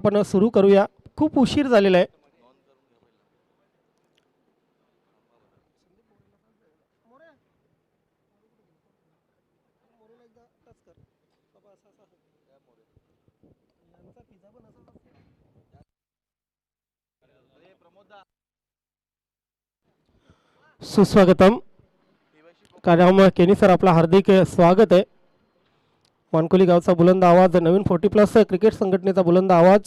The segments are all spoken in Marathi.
आपण सुरू करूया. खूप उशीर झालेला आहे. सुस्वागतम. कार्यक्रम केनी सर आपला हार्दिक स्वागत आहे. वानकोली गावचा बुलंद आवाज, नवीन 40+ क्रिकेट संघटनेचा बुलंद आवाज.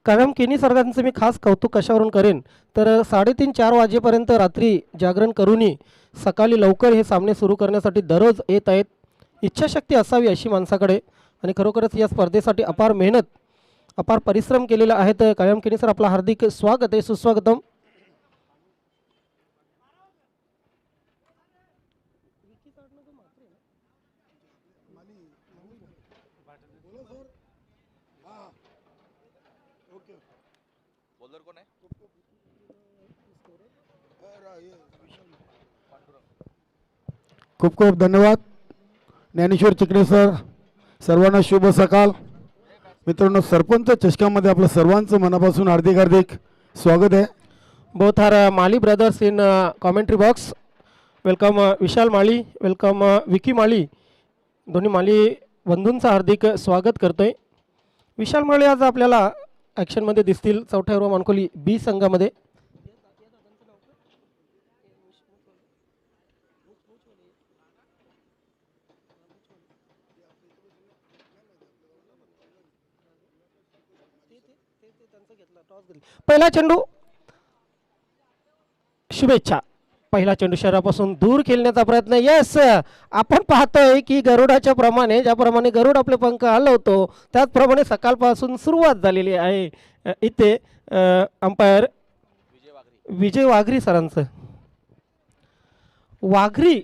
कार्यक्रम केनी सरकारांचं मी खास कौतुक कशावरून करेन तर 3:30-4 वाजेपर्यंत रात्री जागरण करूनही सकाळी लवकर हे सामने सुरू करण्यासाठी दररोज येत आहेत. इच्छाशक्ती असावी अशी माणसाकडे, आणि खरोखरच या स्पर्धेसाठी अपार मेहनत, अपार परिश्रम केलेला आहे. तर कार्यक्रम केनी सर आपला हार्दिक स्वागत आहे. सुस्वागतम. खूप खूप धन्यवाद ज्ञानेश्वर चिकणे सर. सर्वांना शुभ सकाळ. मित्रांनो, सरपंच चषकामध्ये आपलं सर्वांचं मनापासून हार्दिक हार्दिक स्वागत आहे. Both are Mali brothers in commentary box. Welcome Vishal Mali, welcome Vicky Mali. दोन्ही माली बंधूंचं हार्दिक स्वागत करतोय. विशाल माळी आज आपल्याला ॲक्शनमध्ये दिसतील चौथ्या ओव्हर मानकोली बी संघामध्ये. पहिला चेंडू, शुभेच्छा. पहिला चेंडू शरीरापासून दूर खेळण्याचा प्रयत्न. यस, आपण पाहतोय की गरुडाच्या प्रमाणे, ज्याप्रमाणे गरुड आपले पंख हलवतो त्याचप्रमाणे सकाळपासून सुरुवात झालेली आहे. इथे अंपायर विजय वाघरी सरांचं. वाघरी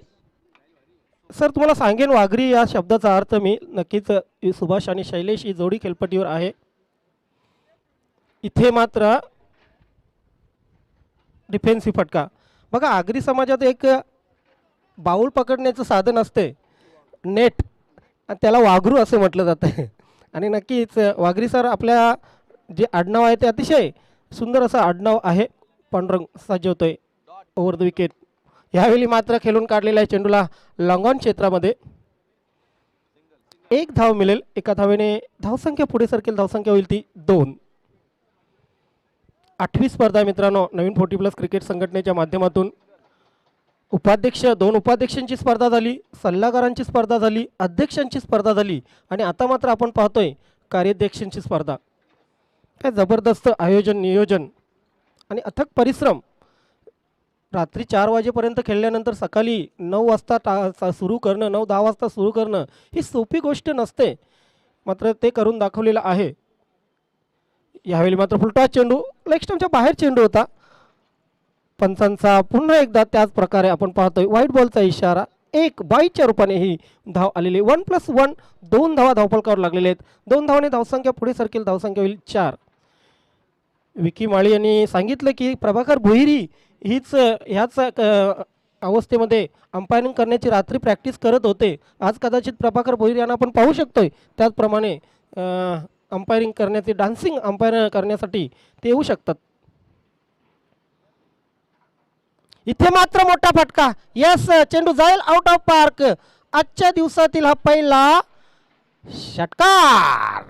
सर, तुम्हाला सांगेन वाघरी या शब्दाचा अर्थ मी नक्कीच. सुभाष आणि शैलेश ही जोडी खेळपट्टीवर आहे. इथे मात्र डिफेन्सिव्ह फटका. बघा, आगरी समाजात एक बाऊल पकडण्याचं साधन असते, नेट, त्याला वाघरू असे म्हटलं जातं. आणि नक्कीच वाघरी सर आपल्या जे आडनाव आहे ते अतिशय सुंदर असं आडनाव आहे. पांडुरंग सजवतोय ओव्हर द विकेट. यावेळी मात्र खेळून काढलेल्या चेंडूला लॉंगॉन क्षेत्रामध्ये एक धाव मिळेल. एका धावेने धावसंख्या पुढे सरकेल. धावसंख्या होईल ती 2. 8वी स्पर्धा मित्रांनो, नवीन 40+ क्रिकेट संघटनेच्या माध्यमातून. उपाध्यक्ष, 2 उपाध्यक्षांची स्पर्धा झाली, सल्लागारांची स्पर्धा झाली, अध्यक्षांची स्पर्धा झाली, आणि आता मात्र आपण पाहतोय कार्याध्यक्षांची स्पर्धा. काय जबरदस्त आयोजन, नियोजन आणि अथक परिश्रम. रात्री 4 वाजेपर्यंत खेळल्यानंतर सकाळी 9 वाजता सुरू करणं, 9-10 वाजता सुरू करणं ही सोपी गोष्ट नसते, मात्र ते करून दाखवलेलं आहे. यावेळी मात्र फुलटॉस चेंडू, लेग स्टंपच्या बाहेर चेंडू होता. पंचांचा पुन्हा एकदा त्याच प्रकारे आपण पाहतोय व्हाईट बॉलचा इशारा. एक बाईच्या रूपाने ही धाव आलेली. 1+1, 2 धावा धावफलकावर लागलेले आहेत. 2 धावाने धावसंख्या पुढे सरकेल. धावसंख्या होईल 4. विकी माळी यांनी सांगितलं की प्रभाकर भोईरी हीच ह्याच अवस्थेमध्ये अंपायरिंग करण्याची रात्री प्रॅक्टिस करत होते. आज कदाचित प्रभाकर भोईरी यांना आपण पाहू शकतोय. त्याचप्रमाणे अंपायरिंग करण्याचे, डान्सिंग अंपायर करण्यासाठी ते येऊ शकतात. इथे मात्र मोठा फटका. यस, चेंडू जाईल आउट ऑफ पार्क. आजच्या दिवसातील हा पहिला षटकार.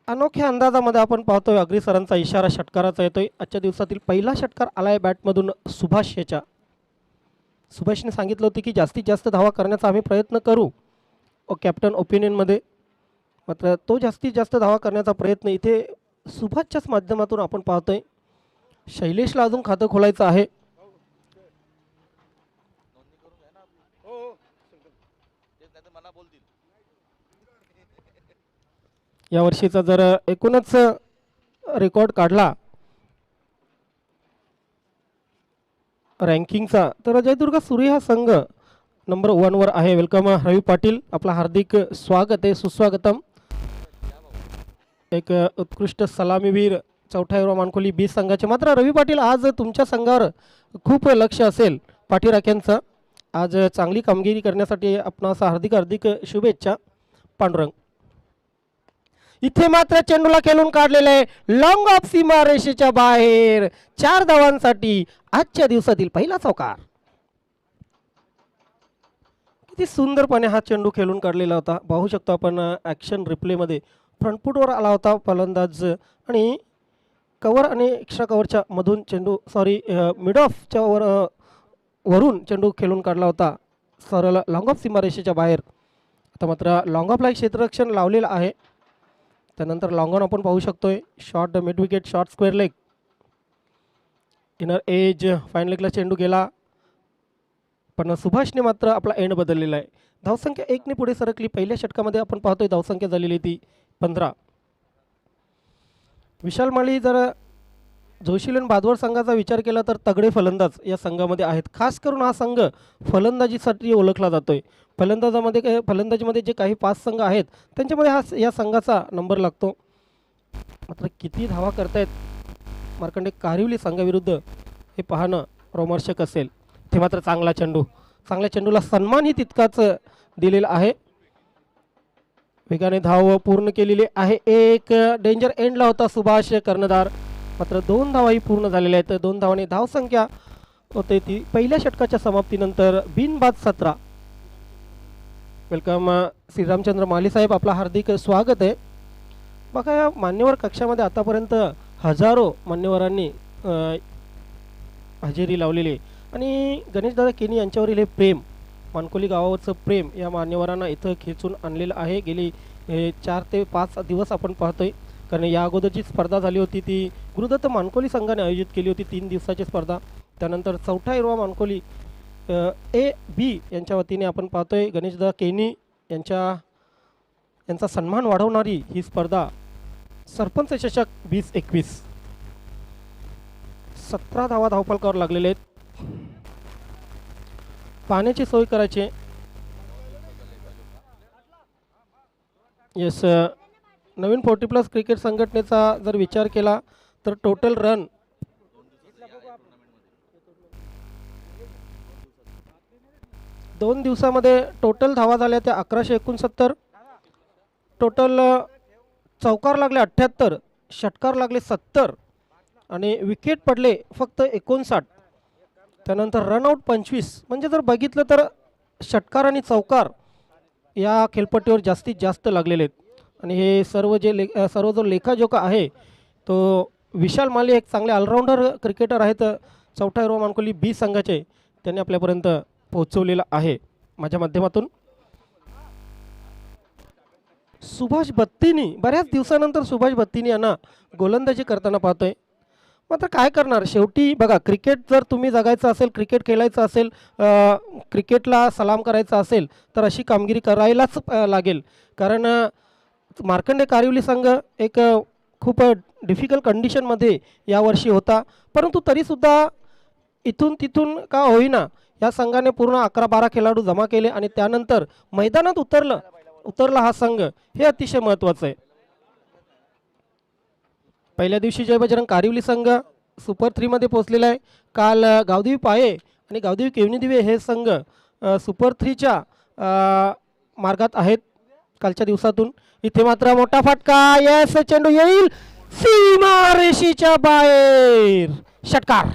अनोख्या अंदाजामध्ये आपण पाहतोय अग्री सरांचा इशारा षटकाराचा येतोय. आजच्या दिवसातील पहिला षटकार आलाय बॅटमधून सुभाष याच्या. सुभाषने सांगितलं होतं की जास्तीत जास्त धावा करण्याचा आम्ही प्रयत्न करू कॅप्टन ओपिनियनमध्ये, मात्र तो जास्तीत जास्त धावा करण्याचा प्रयत्न इथे सुभाषच्याच माध्यमातून आपण पाहतोय. शैलेशला अजून खातं खोलायचं आहे. यावर्षीचा जर एकूणच रेकॉर्ड काढला रँकिंगचा तर जयदुर्ग सूर्य हा संघ नंबर 1 वर आहे. वेलकम रवी पाटील, आपला हार्दिक स्वागत आहे. सुस्वागतम. एक उत्कृष्ट सलामीवीर चौथ्या ओव्हर मानकोली 20 संघाचे. मात्र रवी पाटील, आज तुमच्या संघावर खूप लक्ष असेल पाठीराख्यांचं. आज चांगली कामगिरी करण्यासाठी आपणास हार्दिक हार्दिक शुभेच्छा. पांडुरंग. इथे मात्र चेंडूला खेळून काढलेलं आहे, लॉंग ऑफ सीमा रेषेच्या बाहेर. 4 धावांसाठी आजच्या दिवसातील पहिला चौकार. किती सुंदरपणे हा चेंडू खेळून काढलेला होता. पाहू शकतो आपण ॲक्शन रिप्लेमध्ये फ्रंटफूटवर आला होता फलंदाज आणि कव्हर आणि एक्स्ट्रा कव्हरच्या मधून चेंडू मिड ऑफच्या वरून चेंडू खेळून काढला होता सरळ लॉंग ऑफ सीमारेषेच्या बाहेर. आता मात्र लॉंग ऑफला एक क्षेत्ररक्षण लावलेलं आहे. त्यानंतर लॉंग ऑन आपण पाहू शकतोय, short mid wicket, short square leg, inner edge, fine लेगला चेंडू गेला. पण सुभाषने मात्र आपला एंड बदललेला आहे. धावसंख्या 1ने पुढे सरकली. पहिल्या षटकामध्ये आपण पाहतोय धावसंख्या झालेली ती 15. विशाल माळी जर जोशीलन बादवर संघाचा विचार केला तर तगडे फलंदाज या संघामध्ये आहेत. खास करून हा संघ फलंदाजीसाठी ओळखला जातोय. फलंदाजीमध्ये जे काही 5 संघ आहेत त्यांच्यामध्ये या संघाचा नंबर लागतो. मात्र किती धावा करतायत मार्कंडे कारिवली संघाविरुद्ध हे पाहणं रोमांचक असेल. ते मात्र चांगल्या चेंडूला सन्मानही तितकाच दिलेला आहे. वेगाने धाव पूर्ण केलेली आहे. एक डेंजर एंडला होता सुभाष कर्णधार. मात्र 2 धावाही पूर्ण झालेल्या आहेत. 2 धावांनी धावसंख्या होते ती पहिल्या षटकाच्या समाप्तीनंतर बिनबाद 17. वेलकम श्रीरामचंद्र माली साहेब, आपला हार्दिक स्वागत आहे. बघा या मान्यवर कक्षामध्ये आतापर्यंत हजारो मान्यवरांनी हजेरी लावलेली आणि गणेशदादा केनी यांच्यावरील हे प्रेम, मानकोली गावावरचं प्रेम या मान्यवरांना इथं खेचून आणलेलं आहे. गेली 4 ते 5 दिवस आपण पाहतोय. कारण या अगोदरची स्पर्धा झाली होती ती गुरुदत्त मानकोली संघाने आयोजित केली होती, 3 दिवसाची स्पर्धा. त्यानंतर चौथा हिरवा मानकोली AB यांच्या वतीने आपण पाहतोय गणेशदादा केनी यांचा सन्मान वाढवणारी ही स्पर्धा सरपंच चषक 2021. 17 धावा धावफलकावर लागलेले आहेत. पाण्याची सोय करायची. येस, नवीन 40+ क्रिकेट संघटनेचा जर विचार केला तर टोटल रन 2 दिवसामध्ये टोटल धावा झाल्या त्या 1169. टोटल चौकार लागले 78, षटकार लागले 70 आणि विकेट पडले फक्त 59. त्यानंतर रनआउट 25. म्हणजे जर बघितलं तर षटकार आणि चौकार या खेळपट्टीवर जास्तीत जास्त लागलेले आहेत. आणि हे सर्व जो लेखाजोखा आहे तो विशाल माली एक चांगले ऑलराऊंडर क्रिकेटर आहेत, चौथा हिरवा मानकोली B संघाचे, त्यांनी आपल्यापर्यंत पोहोचवलेला आहे. माझ्या माध्यमातून सुभाष बत्तीनी, बऱ्याच दिवसानंतर सुभाष बत्तीनी यांना गोलंदाजी करताना पाहतोय. मात्र काय करणार, शेवटी बघा क्रिकेट जर तुम्ही जगायचं असेल, क्रिकेट खेळायचं असेल, क्रिकेटला सलाम करायचा असेल तर अशी कामगिरी करायलाच लागेल. कारण मार्कंडे कारिवली संघ एक खूप डिफिकल्ट कंडिशनमध्ये यावर्षी होता. परंतु तरीसुद्धा इथून तिथून का होईना या संघाने पूर्ण 11-12 खेळाडू जमा केले आणि त्यानंतर मैदानात उतरला हा संघ, हे अतिशय महत्त्वाचं आहे. पहिल्या दिवशी जय बजरंग कारिवली संघ सुपर 3 मध्ये पोहोचलेला आहे. काल गावदेवी पाये आणि गावदेवी केवणीदिवे हे संघ सुपर 3च्या मार्गात आहेत कालच्या दिवसातून. इथे मात्र मोठा फटका, यस, चेंडू येईल सीमारेषेच्या बाहेर, षटकार.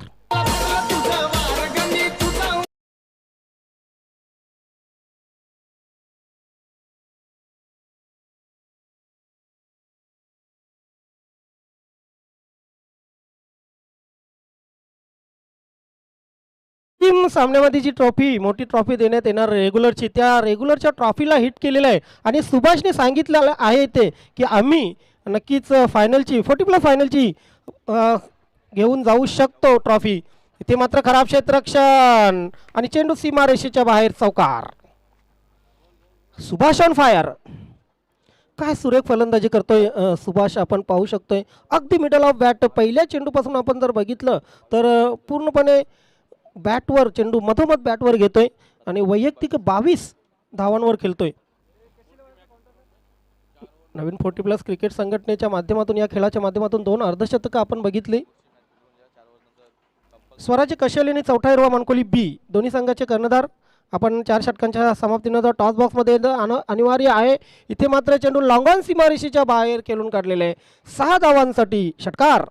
सामन्यामध्ये जी मोठी ट्रॉफी देण्यात येणार रेग्युलरची, त्या रेग्युलरच्या ट्रॉफीला हिट केलेलं आहे आणि सुभाषने सांगितलेलं आहे ते की आम्ही नक्कीच फायनलची 40+ फायनलची घेऊन जाऊ शकतो ट्रॉफी. इथे मात्र खराब क्षेत्ररक्षण आणि चेंडू सीमारेषेच्या बाहेर, चौकार. Subhash on fire. काय सुरेख फलंदाजी करतोय सुभाष, आपण पाहू शकतोय. अगदी मिडल ऑफ बॅट, पहिल्या चेंडूपासून आपण जर बघितलं तर पूर्णपणे बॅटवर चेंडू मधोमध बॅटवर घेतोय आणि वैयक्तिक 22 धावांवर खेळतोय. नवीन 40+ क्रिकेट संघटनेच्या माध्यमातून या खेळाच्या माध्यमातून 2 अर्धशतकं आपण बघितली. स्वराज्य कशेल यांनी चौथा हिरवा मानकोली B दोन्ही संघाचे कर्णधार आपण 4 षटकांच्या समाप्तीनंतर टॉस बॉक्समध्ये येणं अनिवार्य आहे. इथे मात्र चेंडू लॉंग ऑन सीमारेषेच्या बाहेर खेळून काढलेले आहे. 6 धावांसाठी षटकार.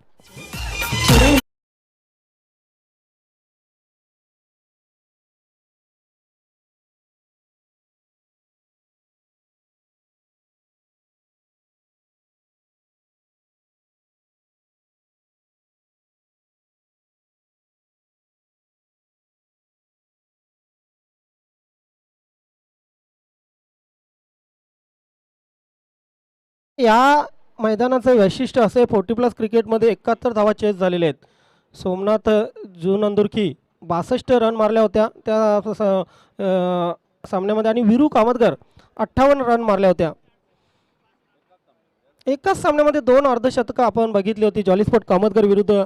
या मैदानाचं वैशिष्ट्य असे 40+ क्रिकेटमध्ये 71 धावा चेस झालेले आहेत. सोमनाथ जुनंदुरकी 62 रन मारल्या होत्या त्या सामन्यामध्ये आणि वीरू कामतकर 58 रन मारल्या होत्या. एकाच सामन्यामध्ये 2 अर्धशतकं आपण बघितली होती. जॉलीस्पोर्ट कामतकर विरुद्ध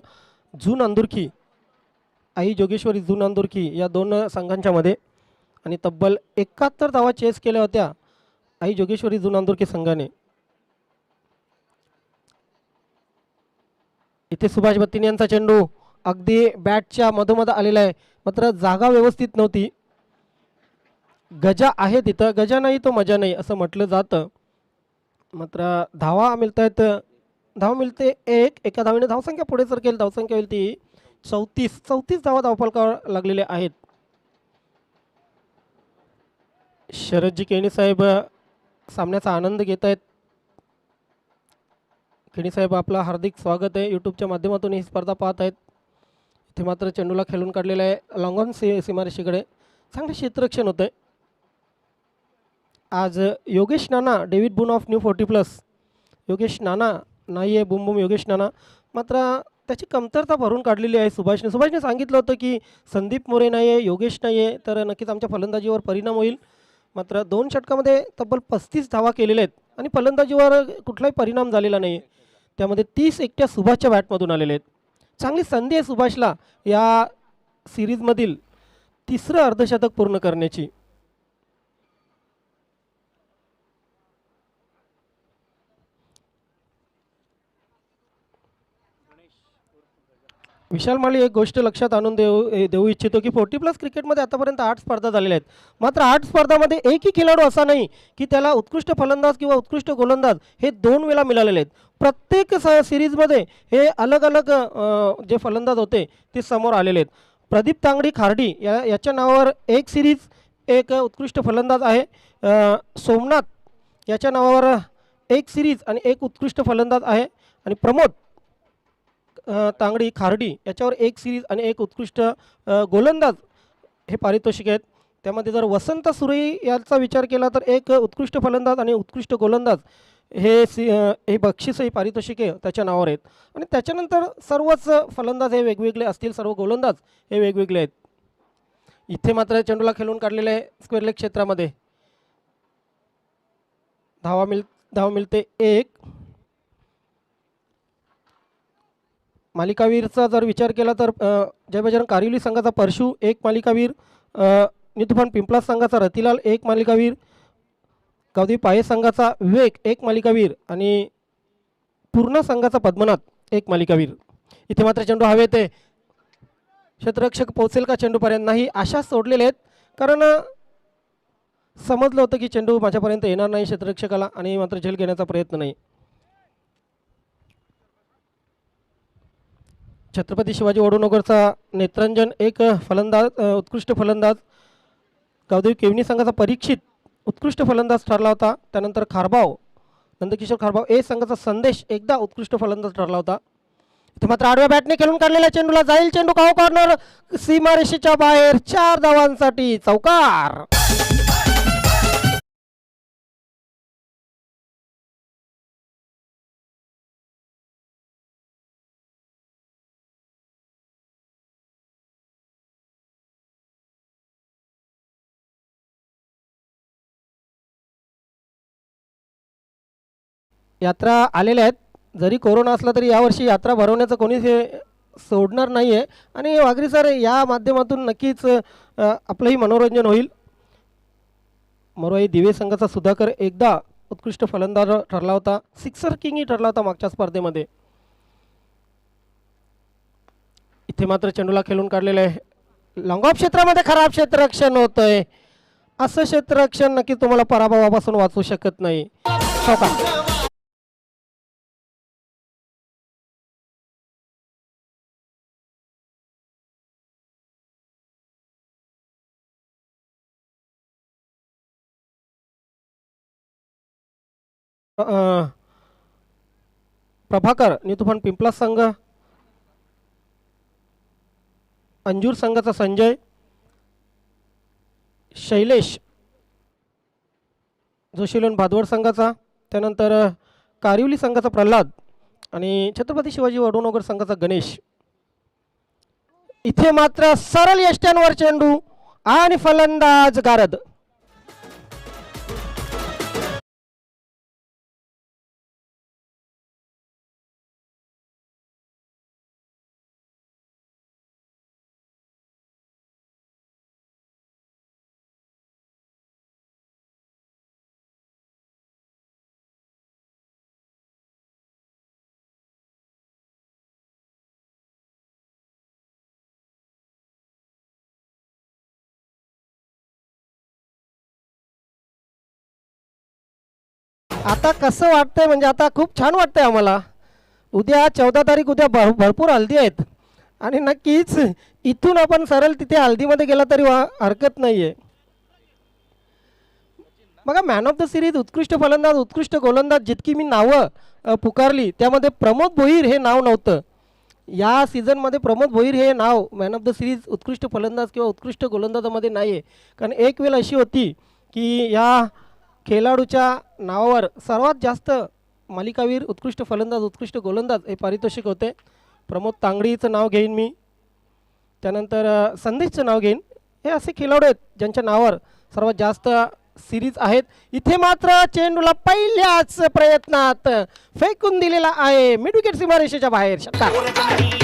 जून अंदुरकी, आई जोगेश्वरी जून अंदुरकी या 2 संघांच्या मध्ये आणि तब्बल 71 धावा चेस केल्या होत्या आई जोगेश्वरी जून अंदुरकी संघाने. इथे सुभाष बत्तीन यांचा चेंडू अगदी बॅटच्या मधोमध आलेला आहे, मात्र जागा व्यवस्थित नव्हती. गजा आहे तिथं, गजा नाही तो मजा नाही असं म्हटलं जातं. मात्र धावा मिळत आहेत. धावा मिळते 1. एका धावेने धावसंख्या पुढे सरकेल. धावसंख्या होईल ती 34 धावा धावफलकावर लागलेले आहेत. शरदजी केणी साहेब सामन्याचा आनंद घेत आहेत. केणी साहेब आपलं हार्दिक स्वागत आहे. यूट्यूबच्या माध्यमातून ही स्पर्धा पाहत आहेत. इथे मात्र चेंडूला खेळून काढलेलं आहे लॉंग ऑन सीमारेषेकडे. चांगले क्षेत्ररक्षण होतं आहे. आज योगेश नाना, डेव्हिड बुन ऑफ न्यू 40+, योगेश नाना नाही आहे, बुम बुम योगेश नाना, मात्र त्याची कमतरता भरून काढलेली आहे सुभाषने सांगितलं होतं की संदीप मोरे नाही आहे, योगेश नाही आहे, तर नक्कीच आमच्या फलंदाजीवर परिणाम होईल. मात्र 2 षटकामध्ये तब्बल 35 धावा केलेल्या आहेत आणि फलंदाजीवर कुठलाही परिणाम झालेला नाही. त्यामध्ये 30 एकट्या सुभाषच्या बॅटमधून आलेले आहेत. चांगली संधी आहे सुभाषला या सिरीजमधील 3रं अर्धशतक पूर्ण करण्याची. विशाल माळी एक गोष्ट लक्षात आणून देऊ इच्छितो की 40+ क्रिकेटमध्ये आतापर्यंत 8 स्पर्धा झालेल्या आहेत. मात्र 8 स्पर्धामध्ये एकही खेळाडू असा नाही की त्याला उत्कृष्ट फलंदाज किंवा उत्कृष्ट गोलंदाज हे 2 वेळा मिळालेले आहेत. प्रत्येक सिरीजमध्ये हे अलग अलग जे फलंदाज होते ते समोर आलेले आहेत. प्रदीप तांगडी खार्डी याच्या नावावर एक सिरीज एक उत्कृष्ट फलंदाज आहे. सोमनाथ याच्या नावावर एक सिरीज आणि एक उत्कृष्ट फलंदाज आहे. आणि प्रमोद तांगडी खार्डी याच्यावर एक सिरीज आणि एक उत्कृष्ट गोलंदाज हे पारितोषिक आहेत. त्यामध्ये जर वसंत सुरई याचा विचार केला तर एक उत्कृष्ट फलंदाज आणि उत्कृष्ट गोलंदाज हे बक्षीसही पारितोषिके त्याच्या नावावर आहेत. आणि त्याच्यानंतर सर्वच फलंदाज हे वेगवेगळे असतील, सर्व गोलंदाज हे वेगवेगळे आहेत. इथे मात्र चेंडूला खेळून काढलेले आहे स्क्वेअर लेग क्षेत्रामध्ये. धावा मिळते 1. मालिकावीरचा जर विचार केला तर जय बजरंग कारिवली संघाचा परशु 1 मालिकावीर, नितुफान पिंपळा संघाचा रतिलाल 1 मालिकावीर, गावदेवी पाये संघाचा विवेक 1 मालिकावीर आणि पूर्ण संघाचा पद्मनाथ 1 मालिकावीर. इथे मात्र चेंडू हवेत आहे. क्षेत्ररक्षक पोहोचेल का चेंडूपर्यंत? नाही, आशा सोडलेले आहेत, कारण समजलं होतं की चेंडू माझ्यापर्यंत येणार नाही क्षेत्ररक्षकाला, आणि मात्र झेल घेण्याचा प्रयत्न नाही. छत्रपती शिवाजी वडूनगरचा नेत्रंजन 1 फलंदाज उत्कृष्ट फलंदाज, गावदेवी केवनी संघाचा परीक्षित उत्कृष्ट फलंदाज ठरला होता. त्यानंतर खारबाव नंदकिशोर खारबाव ए संघाचा संदेश एकदा उत्कृष्ट फलंदाज ठरला होता. इथे मात्र आडव्या बॅटने खेळून काढलेल्या चेंडूला जाईल चेंडू कॉर्नर सीमारेषेच्या बाहेर. 4 धावांसाठी चौकार. यात्रा आलेल्या आहेत. जरी कोरोना असला तरी यावर्षी यात्रा भरवण्याचं कोणीच हे सोडणार नाही आहे. आणि वाघरी सर या माध्यमातून नक्कीच आपलंही मनोरंजन होईल. मोरवाई दिवे संघाचा सुधाकर एकदा उत्कृष्ट फलंदाज ठरला होता, सिक्सर किंगही ठरला होता मागच्या स्पर्धेमध्ये. इथे मात्र चेंडूला खेळून काढलेलं आहे लॉंग ऑफ क्षेत्रामध्ये. खराब क्षेत्ररक्षण होतंय असं क्षेत्ररक्षण नक्की तुम्हाला पराभवापासून वाचवू शकत नाही. शौका प्रभाकर नितुफान पिंपला संघ, अंजूर संघाचा संजय, शैलेश जोशीलोन भादवड संघाचा, त्यानंतर कारिवली संघाचा प्रल्हाद आणि छत्रपती शिवाजी वडोनगर संघाचा गणेश. इथे मात्र सरळ यष्ट्यांवर चेंडू आणि फलंदाज गारद. आता कसं वाटतंय म्हणजे आता खूप छान वाटतंय आम्हाला. उद्या 14 तारीख, उद्या भरपूर हल्दी आहेत आणि नक्कीच इथून आपण सरळ तिथे हल्दीमध्ये गेला तरी हरकत नाही आहे. बघा मॅन ऑफ द सिरीज, उत्कृष्ट फलंदाज, उत्कृष्ट गोलंदाज जितकी मी नावं पुकारली त्यामध्ये प्रमोद भोईर हे नाव नव्हतं. या सीझनमध्ये प्रमोद भोईर हे नाव मॅन ऑफ द सिरीज, उत्कृष्ट फलंदाज किंवा उत्कृष्ट गोलंदाजामध्ये नाही आहे. कारण एक वेळ अशी होती की या खेळाडूच्या नावावर सर्वात जास्त मालिकावीर, उत्कृष्ट फलंदाज, उत्कृष्ट गोलंदाज हे पारितोषिक होते. प्रमोद तांगडीचं नाव घेईन मी, त्यानंतर संदेशचं नाव घेईन. हे असे खेळाडू आहेत ज्यांच्या नावावर सर्वात जास्त सिरीज आहेत. इथे मात्र चेंडूला पहिल्याच प्रयत्नात फेकून दिलेला आहे मिड विकेट सीमारेषेच्या बाहेर. षटकार.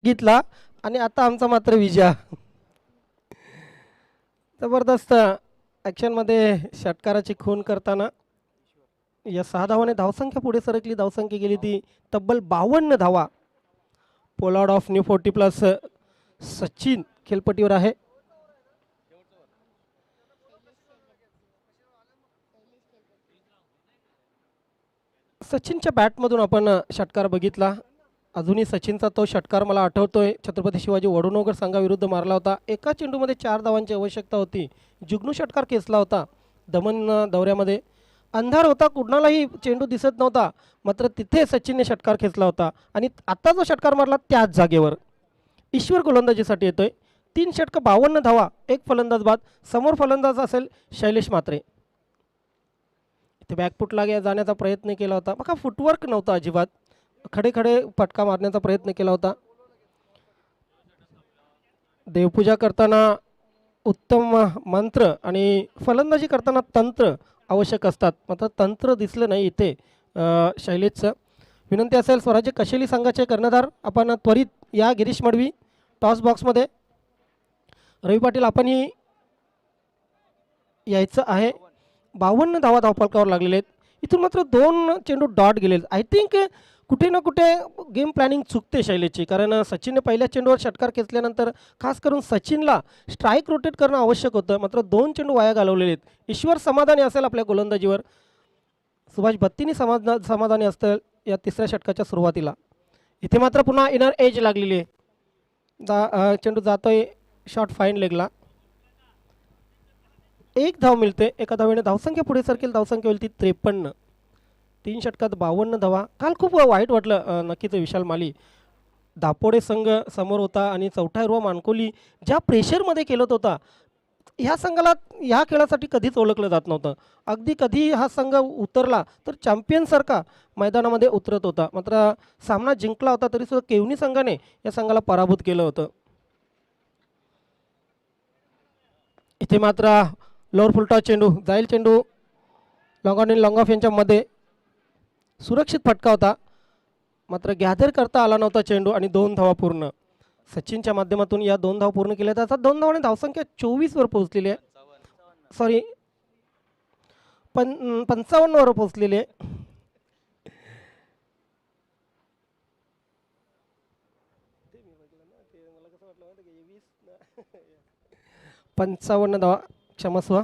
घेतला आणि आता आमचा मात्र विजय. जबरदस्त ॲक्शनमध्ये षटकाराची खून करताना या 6 धावाने धावसंख्या पुढे सरकली. धावसंख्या गेली ती तब्बल 52 धावा. पोलार्ड ऑफ न्यू 40+ सचिन खेळपट्टीवर आहे. सचिनच्या बॅटमधून आपण षटकार बघितला. अजूनही सचिनचा तो षटकार मला आठवतोय, छत्रपती शिवाजी वडोनगर संघाविरुद्ध मारला होता. एका चेंडूमध्ये 4 धावांची आवश्यकता होती. जुगनू षटकार खेचला होता दमन दौऱ्यामध्ये. अंधार होता, कुणालाही चेंडू दिसत नव्हता, मात्र तिथे सचिनने षटकार खेचला होता. आणि आता जो षटकार मारला त्याच जागेवर ईश्वर गोलंदाजीसाठी येतोय. 3 षटकं 52 धावा, एक फलंदाज बाद. समोर फलंदाज असेल शैलेश म्हात्रे. इथे बॅकफुटला जाण्याचा प्रयत्न केला होता. बघा फुटवर्क नव्हता अजिबात. खडे खडे फटका मारण्याचा प्रयत्न केला होता. देवपूजा करताना उत्तम मंत्र आणि फलंदाजी करताना तंत्र आवश्यक असतात, मात्र तंत्र दिसलं नाही इथे शैलेशचं. विनंती असेल स्वराज्य कशेली संघाचे कर्णधार आपण त्वरित या. गिरीश मडवी टॉस बॉक्समध्ये. रवी पाटील आपणही यायचं आहे. 52 धावा धावफलकावर लागलेले आहेत. इथून मात्र 2 चेंडू डॉट गेलेले. आय थिंक कुठे ना कुठे गेम प्लॅनिंग चुकते शैलेशची. कारण सचिनने पहिल्या चेंडूवर षटकार खेचल्यानंतर खास करून सचिनला स्ट्राईक रोटेट करणं आवश्यक होतं, मात्र 2 चेंडू वाया घालवलेले आहेत. ईश्वर समाधानी असेल आपल्या गोलंदाजीवर. सुभाष बत्तीनी समाधानी असतं या तिसऱ्या षटकाच्या सुरुवातीला. इथे मात्र पुन्हा इनर एज लागलेली आहे. चेंडू जातोय शॉर्ट फाईन लेगला. 1 धाव मिळते. एका धावेने धावसंख्या पुढे सरकेल. धावसंख्या होईल ती 53. 3 षटकात 52 धावा. काल खूप वाईट वाटलं नक्कीच. विशाल माली दापोडे संघ समोर होता आणि चौथा हिरवा मानकोली ज्या प्रेशरमध्ये खेळत होता, ह्या संघाला ह्या खेळासाठी कधीच ओळखलं जात नव्हतं. अगदी कधी हा संघ उतरला तर चॅम्पियनसारखा मैदानामध्ये उतरत होता. मात्र सामना जिंकला होता तरीसुद्धा केवनी संघाने या संघाला पराभूत केलं होतं. इथे मात्र लोअर फुलटॉस चेंडू जाईल. चेंडू लॉंग ऑन आणि लॉंग ऑफ यांच्यामध्ये सुरक्षित फटका होता, मात्र गॅदर करता आला नव्हता चेंडू आणि 2 धावा पूर्ण. सचिनच्या माध्यमातून या 2 धावा पूर्ण केल्या तर 2 धावाने धावसंख्या 24 वर पोहोचलेली आहे. सॉरी 55 वर पोहोचलेली आहे. 55 धावा, क्षमस्व.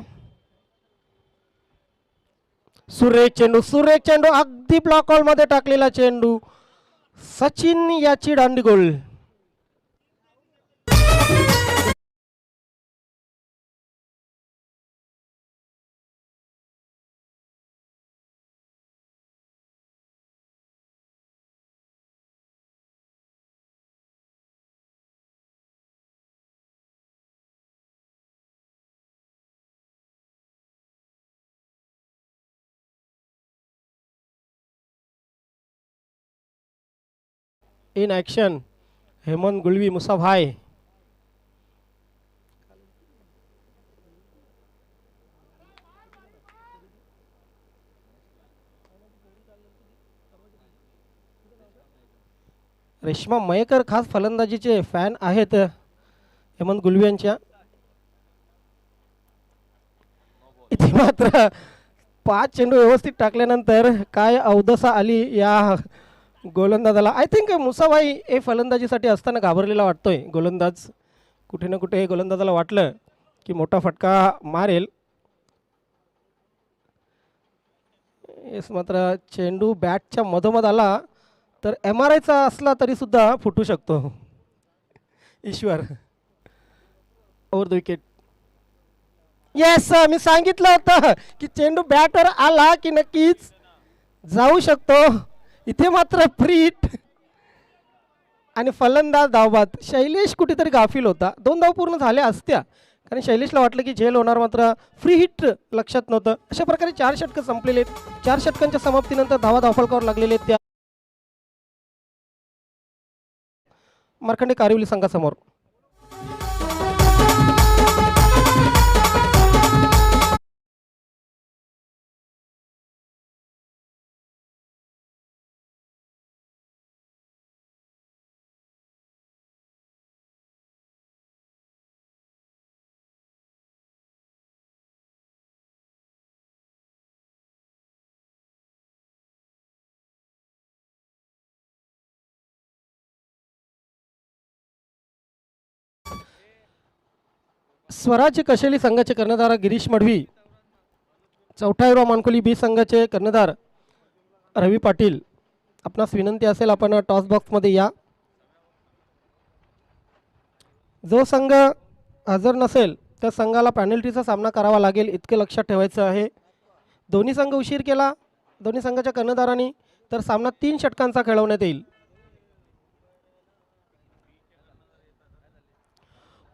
सुरेख चेंडू अगदी ब्लॉक हॉल मध्ये टाकलेला चेंडू. सचिन याची दांडी गोल. In action Hemant Gulvi Musabhai. रेश्मा मयेकर खास फलंदाजीचे फॅन आहेत हेमंत गुलवी यांच्या. इथे मात्र 5 चेंडू व्यवस्थित टाकल्यानंतर काय अवदसा आली या गोलंदाजाला. आय थिंक मुसाभाई हे फलंदाजीसाठी असताना घाबरलेला वाटतोय गोलंदाज. कुठे ना कुठे गोलंदाजाला वाटलं की मोठा फटका मारेल. येस, मात्र चेंडू बॅटच्या मधोमध आला तर MRIचा असला तरी सुद्धा फुटू शकतो. ईश्वर ओव्हर द विकेट. येस, मी सांगितलं होतं की चेंडू बॅटवर आला की नक्कीच जाऊ शकतो. इथे मात्र फ्री हिट आणि फलंदाज धावबाद. शैलेश कुठेतरी गाफील होता. 2 धाव पूर्ण झाल्या असत्या कारण शैलेशला वाटलं की झेल होणार, मात्र फ्री हिट लक्षात नव्हतं. अशा प्रकारे 4 षटकं संपलेले आहेत. 4 षटकांच्या समाप्तीनंतर धावा धावफलकावर लागलेले आहेत त्या मार्कंडे कारिवली संघासमोर. स्वराज्य कशेली संघाचे कर्णधार गिरीश मडवी. चौथा हिरवा मानकोली बी संघाचे कर्णधार रवी पाटील. आपणास विनंती असेल आपण टॉस बॉक्समध्ये या. जो संघ हजर नसेल त्या संघाला पॅनल्टीचा सामना करावा लागेल इतके लक्षात ठेवायचं आहे. दोन्ही संघ उशीर केला दोन्ही संघाच्या कर्णधारांनी तर सामना 3 षटकांचा खेळवण्यात येईल.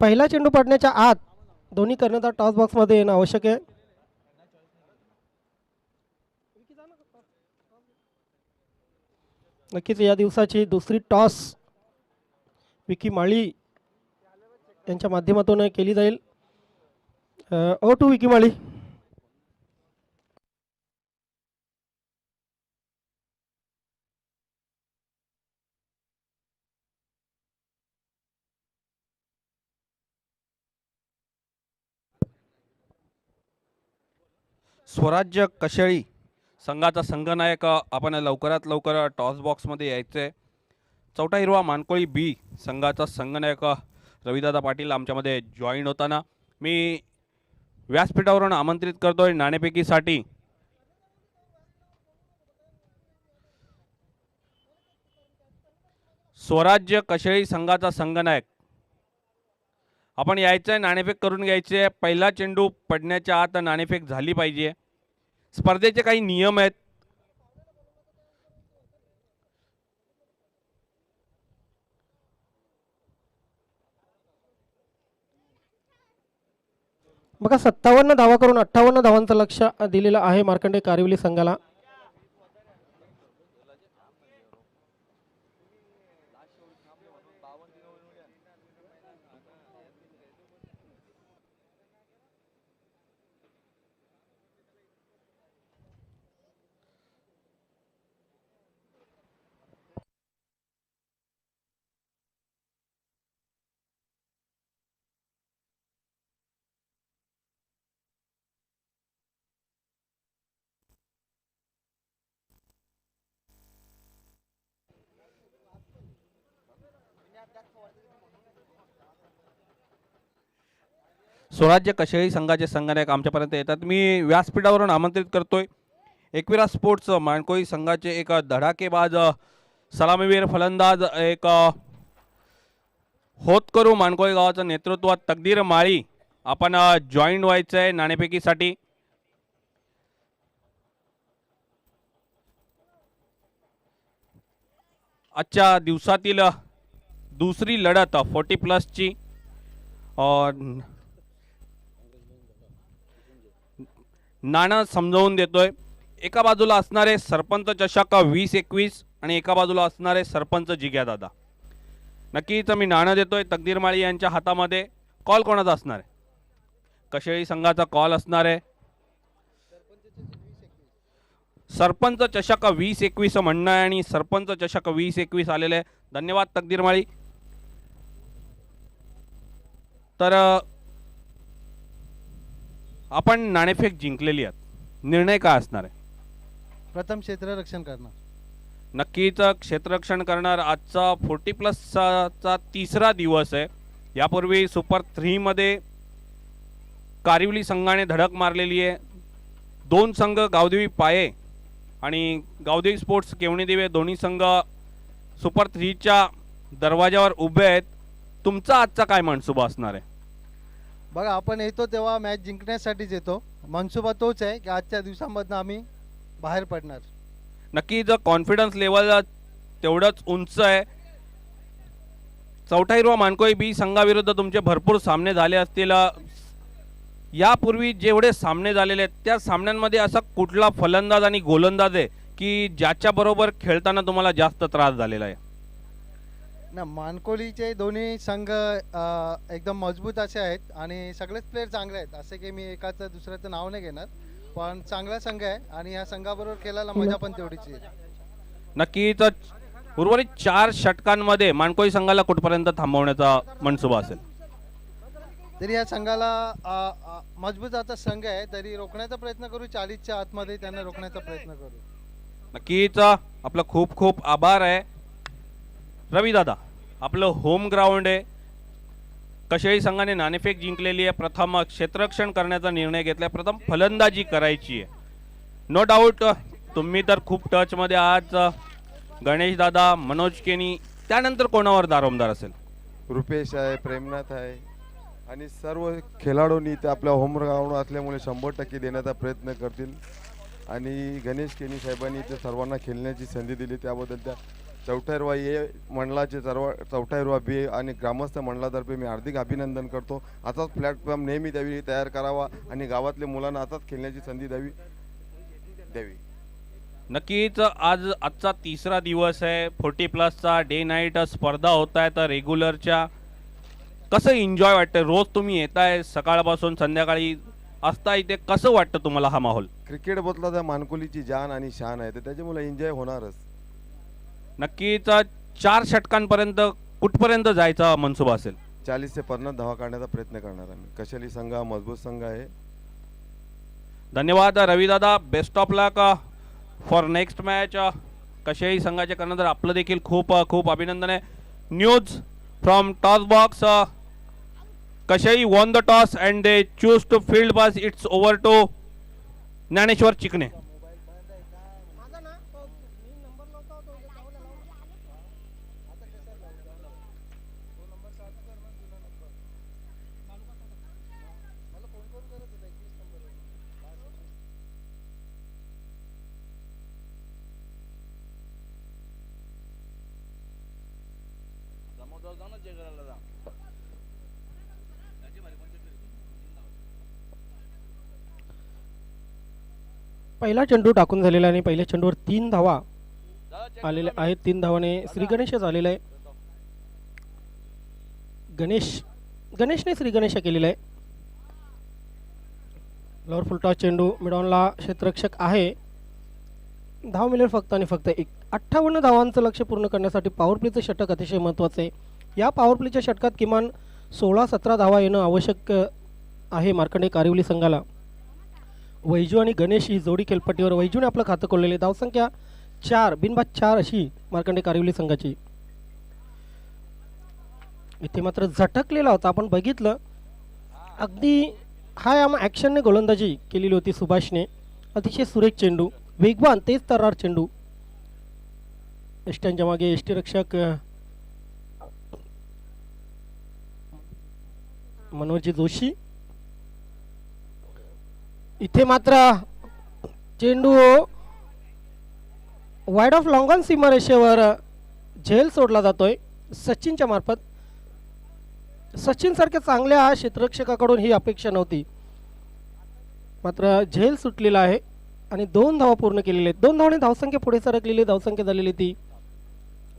पहिला चेंडू पडण्याच्या आत दोन्ही कर्णधार टॉस बॉक्समध्ये येणं आवश्यक आहे. नक्कीच या दिवसाची दुसरी टॉस विकी माळी यांच्या माध्यमातून केली जाईल. ओ टू विकी माळी. स्वराज्य कशेळी संघाचा संघनायक आपण लवकरात लवकर टॉस बॉक्समध्ये यायचं आहे. चौथा हिरवा मानकोळी बी संघाचा संघनायक रविदादा पाटील आमच्यामध्ये जॉईन होताना मी व्यासपीठावरून आमंत्रित करतोय नाणेफेकीसाठी. स्वराज्य कशेळी संघाचा संघनायक आपण यायचं आहे, नाणेफेक करून घ्यायचे आहे. पहिला चेंडू पडण्याच्या आत नाणेफेक झाली पाहिजे. स्पर्धेचे काही नियम आहेत. बघा 57 धावा करून 58 धावांचं लक्ष दिलेलं आहे मार्कंडे कारिवली संघाला. स्वराज्य कशेळी संघाचे संघनायक आमच्यापर्यंत येतात. मी व्यासपीठावरून आमंत्रित करतोय एकविरा स्पोर्ट्स माणकोळी संघाचे एक धडाकेबाज सलामीवीर फलंदाज एक होतकरू माणकोळी गावाचं नेतृत्वात तकदीर माळी आपण जॉईन व्हायचं आहे नाणेफेकीसाठी. आजच्या दिवसातील दुसरी लढत 40+ नाणं समजावून देतोय. एका बाजूला असणारे सरपंच चषक 20-21 आणि एका बाजूला असणारे सरपंच जिग्यादादा. नक्कीच मी नाणं देतोय तकदीर माळी यांच्या हातामध्ये. कॉल कोणाचा असणार आहे? कशेळी संघाचा कॉल असणार आहे. सरपंच चषक 20-21 म्हणणं आहे आणि सरपंच चषक 20-21 आलेले आहे. धन्यवाद तकदीर माळी. तर आपण नाणेफेक जिंकलेली आहेत. निर्णय काय असणार आहे? प्रथम क्षेत्ररक्षण करणार. नक्कीच क्षेत्ररक्षण करणार. आजचा 40+ चा तिसरा दिवस आहे. यापूर्वी सुपर 3 मध्ये कारिवली संघाने धडक मारलेली आहे. 2 संघ गावदेवी पाये आणि गावदेवी स्पोर्ट्स केवणी दिवे दोन्ही संघ सुपर 3च्या दरवाजावर उभे आहेत. तुमचा आजचा काय मनसुबा असणार आहे? बघा, आपण येतो तेव्हा मॅच जिंकण्यासाठीच येतो. मनसुबा तोच आहे की आजच्या दिवसामधनं आम्ही बाहेर पडणार. नक्कीच कॉन्फिडन्स लेवल तेवढंच उंच आहे. चौथा हिरवा मानकोळी बी संघाविरुद्ध तुमचे भरपूर सामने झाले असतील. यापूर्वी जेवढे सामने झालेले आहेत त्या सामन्यांमध्ये असा कुठला फलंदाज आणि गोलंदाज आहे की ज्याच्या बरोबर खेळताना तुम्हाला जास्त त्रास झालेला आहे? ना, मानकोलीचे दोन्ही संघ एकदम मजबूत असे आहेत आणि सगळेच प्लेयर चांगले आहेत. असे की मी एकाचं दुसऱ्याचं नाव नाही घेणार, पण चांगला संघ आहे आणि या संघाबरोबर खेळायला मजा पण तेवढीच आहे. नक्कीच उर्वरित 4 षटकांमध्ये मानकोळी संघाला कुठपर्यंत थांबवण्याचा मनसुबा असेल? तरी या संघाला मजबूत आता संघ आहे तरी रोखण्याचा प्रयत्न करू. 40च्या आतमध्ये त्यांना रोखण्याचा प्रयत्न करू. नक्कीच आपलं खूप खूप आभार आहे. रवी दादा, आपलं होम ग्राउंड आहे. कशेळी संघाने नाणेफेक जिंकलेली आहे. प्रथम क्षेत्ररक्षण करण्याचा निर्णय घेतलाय. प्रथम फलंदाजी करायची आहे. नो डाऊट तुम्ही तर खूप टचमध्ये आज गणेश दादा, मनोज केनी, त्यानंतर कोणावर दारोमदार असेल? रुपेश आहे, प्रेमनाथ आहे आणि सर्व खेळाडूंनी ते आपल्या होम ग्राउंड असल्यामुळे 100% देण्याचा प्रयत्न करतील. आणि गणेश केनी साहेबांनी ते सर्वांना खेळण्याची संधी दिली त्याबद्दल त्या चौथा हिरवा ए मंडळाचे चौथा हिरवा बी आणि ग्रामस्थ मंडळातर्फे मी हार्दिक अभिनंदन करतो. असाच प्लॅटफॉर्म नेहमी द्यावी, तयार करावा आणि गावातल्या मुलांना असाच खेळण्याची संधी द्यावी. नक्कीच आजचा तिसरा दिवस आहे. 40+चा डे नाईट स्पर्धा होत आहेत रेग्युलरच्या. कसं एन्जॉय वाटतं? रोज तुम्ही येताय सकाळपासून संध्याकाळी असता इथे, कसं वाटतं तुम्हाला हा माहोल? क्रिकेट बदला तर मानकोलीची जान आणि शान आहे तर त्याच्यामुळे एन्जॉय होणारच. नक्कीच 4 षटकांपर्यंत कुठपर्यंत जायचा मनसुबा असेल? 40 ते 50 धावा काढण्याचा प्रयत्न करणार आम्ही. कशेळी संघ हा मजबूत संघ आहे. धन्यवाद रविदादा. Best of luck for next match. Kasheli संघाचे कर्णधार आपलं देखील खूप खूप अभिनंदन आहे. News from toss box. Kasheli won the toss and they choose to field pass. It's over to Dnyaneshwar Chikane. पहिला चेंडू टाकून झालेला आणि पहिल्या चेंडूवर 3 धावा आलेल्या आहेत. 3 धावाने श्री गणेशच आलेला आहे. गणेशने श्री गणेश केलेला आहे. लोअर फुल टॉस चेंडू मिडॉनला क्षेत्ररक्षक आहे. धाव मिळेल फक्त आणि फक्त 58 धावांचं लक्ष पूर्ण करण्यासाठी पॉवर प्लेचं षटक अतिशय महत्त्वाचं आहे. या पॉवर प्लेच्या षटकात किमान 16-17 धावा येणं आवश्यक आहे मार्कंडे कारिवली संघाला. वैजू आणि गणेश ही जोडी खेळपट्टीवर. वैजूने आपलं खातं खोललेले. धावसंख्या 4 बिनबाद 4 अशी मार्कंडे कारिवली संघाची. इथे मात्र झटकलेला होता, आपण बघितलं अगदी हा या ॲक्शनने गोलंदाजी केलेली होती सुभाषने. अतिशय सुरेख चेंडू, वेगवान तेज तर्रार चेंडू. यष्ट्यांच्या मागे यष्टीरक्षक मनोजी जोशी. इथे मात्र चेंडू वाईड ऑफ लॉंग ऑन सीमारेषेवर झेल सोडला जातोय सचिनच्या मार्फत. सचिन सारख्या चांगल्या क्षेत्ररक्षकाकडून ही अपेक्षा नव्हती, मात्र झेल सुटलेला आहे आणि 2 धावा पूर्ण केलेल्या आहेत. 2 धावाने धावसंख्या पुढे सरकलेली, धावसंख्या झालेली ती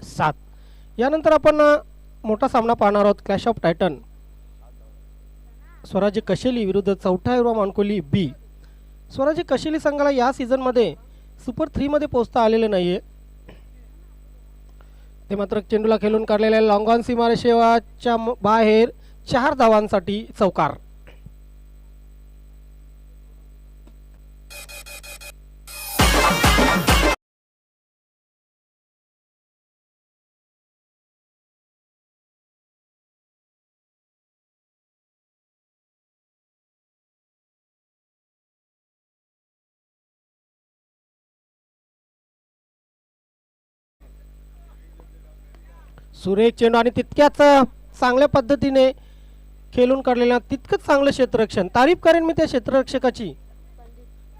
7. यानंतर आपण मोठा सामना पाहणार आहोत, क्लॅश ऑफ टायटन. स्वराज्य कशेली विरुद्ध चौथा हिरवा मानकोली बी. स्वराज्य कशेली संघाला या सीझनमध्ये सुपर 3 मध्ये पोहोचता आलेले नाहीये. ते मात्र चेंडूला खेळून काढलेल्या लॉंग ऑन सीमारेषेच्या बाहेर 4 धावांसाठी चौकार. सुरेख चेंडू आणि तितक्याच चांगल्या पद्धतीने खेळून काढलेला, तितकंच चांगलं क्षेत्ररक्षण. तारीफ करेन मी त्या क्षेत्ररक्षकाची,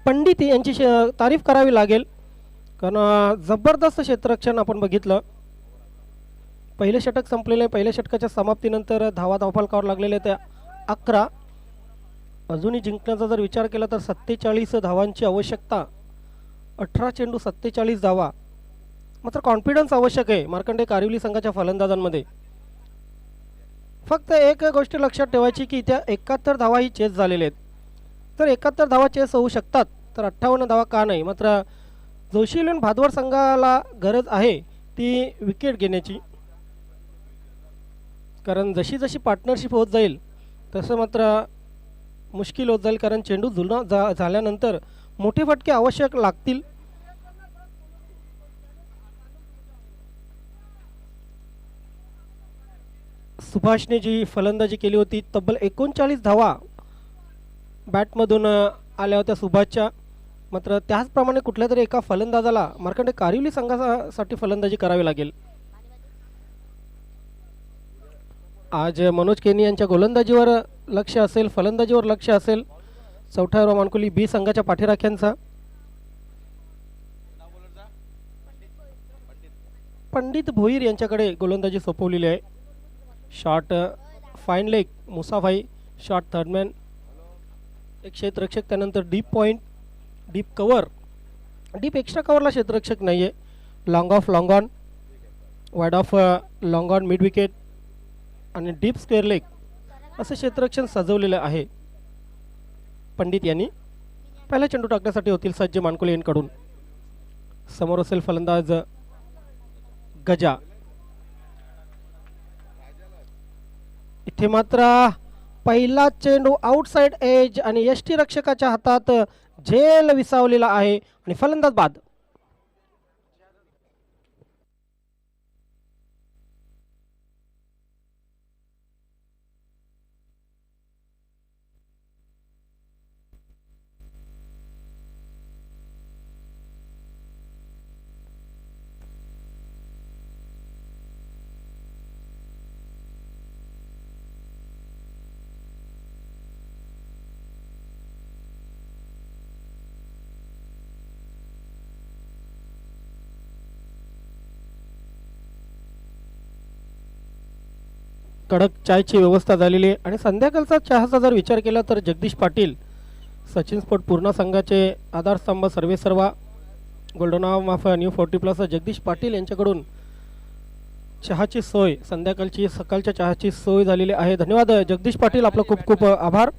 पंडित यांची तारीफ करावी लागेल, कारण जबरदस्त क्षेत्ररक्षण आपण बघितलं. पहिले षटक संपलेलं आहे. पहिल्या षटकाच्या समाप्तीनंतर धावफलकावर लागलेल्या त्या 11. अजूनही जिंकण्याचा जर विचार केला तर 47 धावांची आवश्यकता. 18 चेंडू 47 धावा. मात्र कॉन्फिडन्स आवश्यक आहे मार्कंडे कारिवली संघाच्या फलंदाजांमध्ये. फक्त एक गोष्ट लक्षात ठेवायची की त्या 71 धावा ही चेस झालेल्या आहेत. तर 71 धावा चेस होऊ शकतात, तर 58 धावा का नाही. मात्र जोशी इलेव्हन भादवड संघाला गरज आहे ती विकेट घेण्याची, कारण जशी जशी पार्टनरशिप होत जाईल तसं मात्र मुश्किल होत जाईल, कारण चेंडू जुना झाल्यानंतर मोठे फटके आवश्यक लागतील. सुभाषने जी फलंदाजी केली होती, तब्बल 39 धावा बॅटमधून आल्या होत्या सुभाषच्या. मात्र त्याचप्रमाणे कुठल्या तरी एका फलंदाजाला मार्कंडे कारिवली संघासाठी फलंदाजी करावी लागेल. आज मनोज केनी यांच्या गोलंदाजीवर लक्ष असेल, फलंदाजीवर लक्ष असेल चौथा हिरवा मानकोली बी संघाच्या पाठीराख्यांचा. पंडित भोईर यांच्याकडे गोलंदाजी सोपवलेली आहे. Short fine leg Musabhai, short third man, एक क्षेत्ररक्षक, त्यानंतर deep point, deep cover, deep extra कवरला क्षेत्ररक्षक नाही आहे. Long off long on, wide off long on mid wicket आणि डीप स्क्वेअर लेग असं क्षेत्ररक्षण सजवलेलं आहे. पंडित यांनी पहिला चेंडू टाकण्यासाठी होतील सज्ज मानकोली यांकडून. समोर असेल फलंदाज गजा. इथे मात्र पहिला चेंडू आउटसाइड एज आणि यष्टीरक्षकाच्या हातात झेल विसावलेला आहे आणि फलंदाज बाद. कडक चायची व्यवस्था झालेली आहे आणि संध्याकाळचा चहाचा जर विचार केला तर जगदीश पाटील सचिन स्पोर्ट पूर्ण संघाचे आधारस्तंभ सर्वेसर्वा golden of of new 40+ Jagdish Patil यांच्याकडून चहाची सोय, संध्याकाळची सकाळच्या चहाची सोय झालेली आहे. धन्यवाद जगदीश पाटील, आपलं खूप खूप आभार.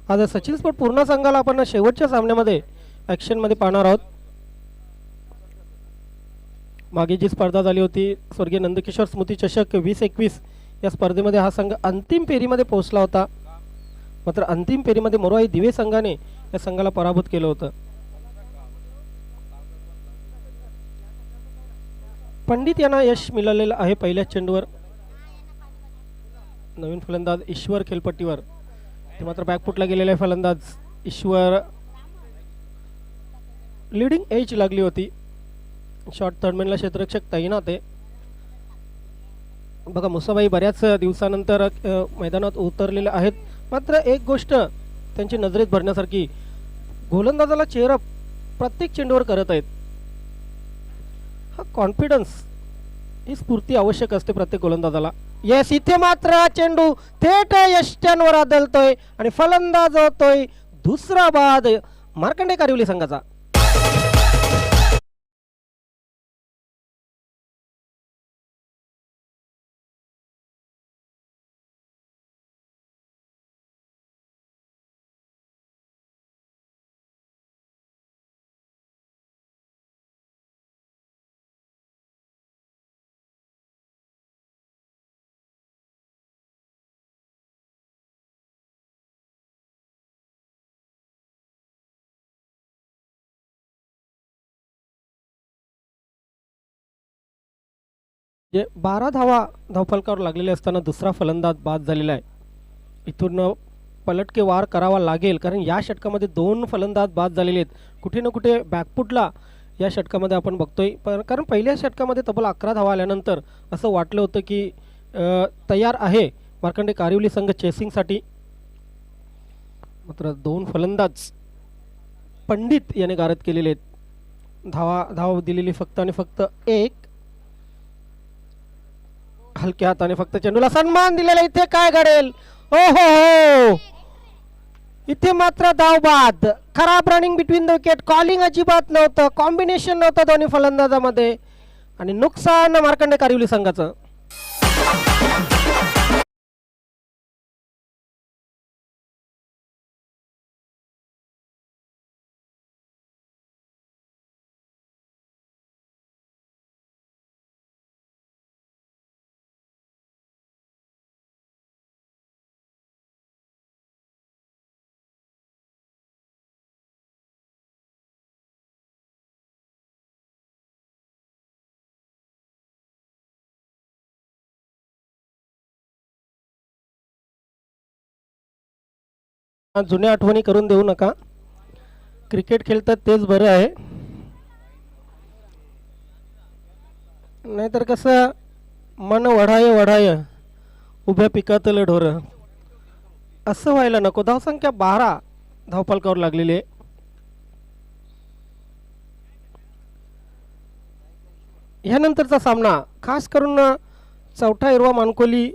आज सचिन स्पोर्ट पूर्ण संघाला आपण शेवटच्या सामन्यामध्ये ॲक्शनमध्ये पाहणार आहोत. मागे जी स्पर्धा झाली होती स्वर्गीय नंदकिशोर स्मृती चषक 2021, या स्पर्धेमध्ये हा संघ अंतिम फेरीमध्ये पोहोचला होता. मात्र अंतिम फेरीमध्ये मोरवाई दिवे संघाने या संघाला पराभूत केलं होतं. पंडित यांना यश मिळालेलं आहे पहिल्याच चेंडूवर. नवीन फलंदाज ईश्वर खेळपट्टीवर. ते मात्र बॅकफुटला गेलेला आहे फलंदाज ईश्वर. लिडिंग एज लागली होती. शॉर्ट थर्डमॅनला क्षेत्ररक्षक तैनात आहे. बघा मुसाबाई बऱ्याच दिवसानंतर मैदानात उतरलेले आहेत. मात्र एक गोष्ट त्यांची नजरेत भरण्यासारखी, गोलंदाजाला चेअरअप प्रत्येक चेंडूवर करत आहेत. हा कॉन्फिडन्स, ही स्फूर्ती आवश्यक असते प्रत्येक गोलंदाजाला. येस, इथे मात्र चेंडू थेट यष्ट्यांवर आदळतोय आणि फलंदाज होतोय दुसरा बाद मार्कंडे कारिवली संघाचा. जे 12 धावा धावफलकावर लागलेले असताना दुसरा फलंदाज बाद झालेला आहे. इथून पलटके वार करावा लागेल, कारण या षटकामध्ये 2 फलंदाज बाद झालेले आहेत. कुठे ना कुठे बॅकफुटला या षटकामध्ये आपण बघतोय. कारण पहिल्या षटकामध्ये तब्बल 11 धावा आल्यानंतर असं वाटलं होतं की तयार आहे मार्कंडे कारिवली संघ चेसिंगसाठी. मात्र 2 फलंदाज पंडित याने गारद केलेले आहेत. धाव दिलेली फक्त आणि फक्त 1. हलक्या हाताने फक्त चेंडूला सन्मान दिलेला. इथे काय घडेल? हो हो हो, इथे मात्र धाव बाद. खराब running between the wicket, calling अजिबात नव्हतं, कॉम्बिनेशन नव्हतं दोन्ही फलंदाजामध्ये आणि नुकसान मार्कंडे कारिवली संघाचं. जुन्या आठवणी करून देऊ नका. क्रिकेट खेळतात तेच बरं आहे, नाहीतर कसं मन वढाय उभ्या पिकातलं ढोर असं व्हायला नको. धावसंख्या 12 धावफलकावर लागलेली आहे. ह्यानंतरचा सामना खास करून चौथा हिरवा मानकोली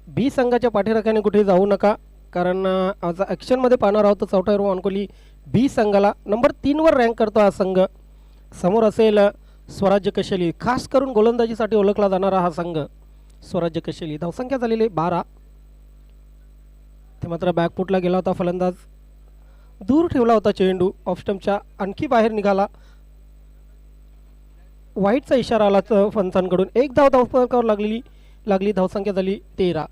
बी संघाच्या पाठीराख्याने कुठे जाऊ नका, कारण आज ॲक्शनमध्ये पाहणार आहोत. चौथा हिरवा मानकोली बी संघाला नंबर 3 वर रँक करतो हा संघ. समोर असेल स्वराज्य कशेली, खास करून गोलंदाजीसाठी ओळखला जाणारा हा संघ स्वराज्य कशेली. धावसंख्या झालेली 12. ते मात्र बॅकफुटला गेला होता फलंदाज, दूर ठेवला होता चेंडू, ऑफस्टम्पच्या आणखी बाहेर निघाला. वाईटचा इशारा आला पंचांकडून. 1 धाव धावफलकावर लागली. धावसंख्या झाली 13.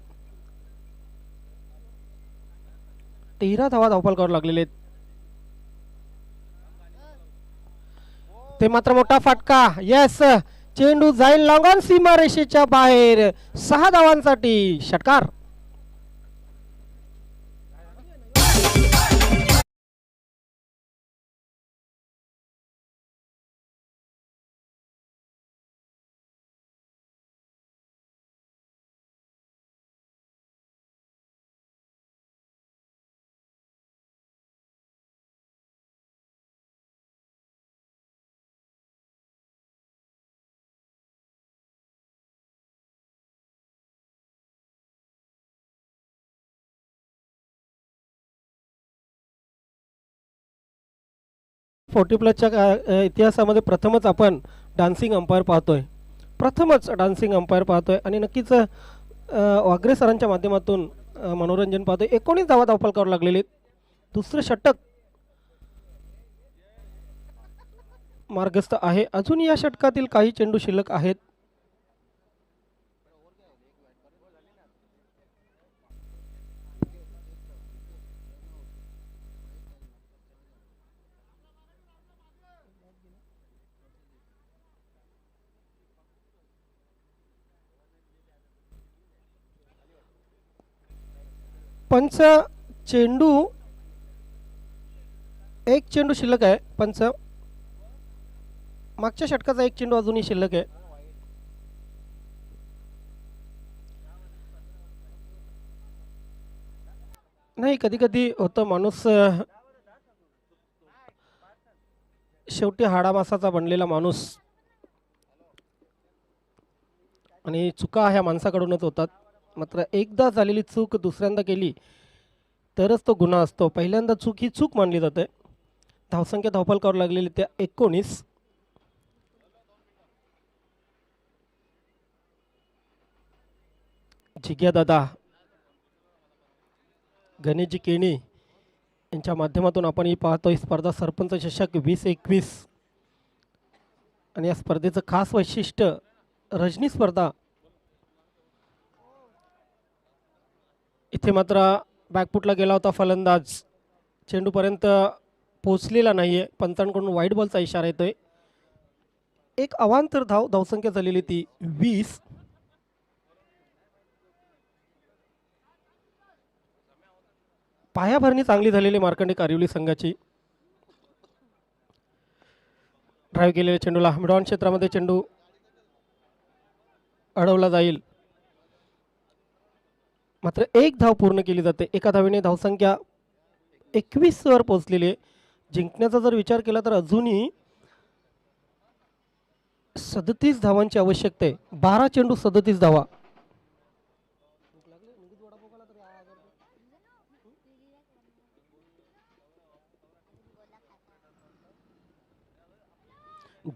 13 धावा धावफलकावर लागलेले आहेत. ते मात्र मोठा फटका. येस, चेंडू जाईल लॉंग ऑन सीमा रेषेच्या बाहेर. 6 धावांसाठी षटकार. फोर्टी प्लसच्या इतिहासामध्ये प्रथमच आपण डान्सिंग अंपायर पाहतोय. आणि नक्कीच वागरे सरांच्या माध्यमातून मनोरंजन पाहतोय. 19 धावा धावफलकावर लागलेले. दुसरं षटक मार्गस्थ आहे. अजून या षटकातील काही चेंडू शिल्लक आहेत. पंच चेंडू, एक चेंडू शिल्लक आहे. पंच मागच्या षटकाचा एक चेंडू अजूनही शिल्लक आहे. नाही, कधी कधी होतं माणूस शेवटी हाडामासाचा बनलेला माणूस, आणि चुका ह्या माणसाकडूनच होतात. मात्र एकदा झालेली चूक दुसऱ्यांदा केली तरच तो गुन्हा असतो. पहिल्यांदा चूक ही चूक मानली जाते. धावसंख्या धावफलकावर लागलेली त्या 19. जिग्या दादा, गणेशजी केणी यांच्या माध्यमातून आपण ही पाहतोय स्पर्धा सरपंच चषक 2021. आणि या स्पर्धेचं खास वैशिष्ट्य रजनी स्पर्धा. इथे मात्र बॅकफुटला गेला होता फलंदाज, चेंडूपर्यंत पोहोचलेला नाहीये. पंचांकडून वाईट बॉलचा इशारा येतोय. एक अवांतर धावसंख्या झालेली ती 20. पायाभरणी चांगली झालेली मार्कंडे कारिवली संघाची. ड्राईव्ह केलेल्या चेंडूला मिडऑन क्षेत्रामध्ये चेंडू अडवला जाईल. मात्र एक धाव पूर्ण केली जाते. एका धावेने धावसंख्या 21 वर पोहोचलेली आहे. जिंकण्याचा जर विचार केला तर अजूनही 37 धावांची आवश्यकता आहे. 12 चेंडू 37 धावा.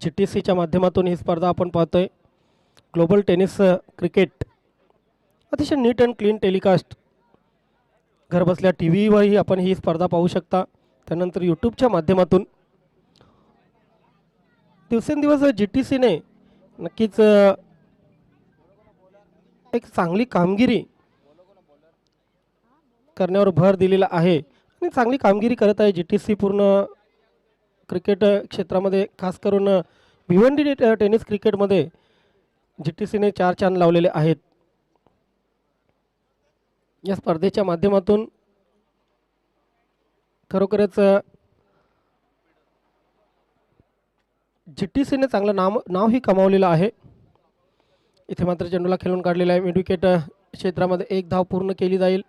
GTCच्या माध्यमातून ही स्पर्धा आपण पाहतोय. ग्लोबल टेनिस क्रिकेट, अतिशय नीट अँड क्लीन टेलिकास्ट. घरबसल्या टी व्हीवरही आपण ही स्पर्धा पाहू शकता. त्यानंतर यूट्यूबच्या माध्यमातून. दिवसेंदिवस GTCने नक्कीच एक चांगली कामगिरी करण्यावर भर दिलेला आहे आणि चांगली कामगिरी करत आहे GTC पूर्ण क्रिकेट क्षेत्रामध्ये. खास करून भिवंडी टेनिस क्रिकेटमध्ये GTCने 4 चांद लावलेले आहेत. या स्पर्धेच्या माध्यमातून खरोखरच GTCने चांगलं नावही कमावलेलं आहे. इथे मात्र चेंडूला खेळून काढलेला आहे. मिड विकेट क्षेत्रामध्ये एक धाव पूर्ण केली जाईल.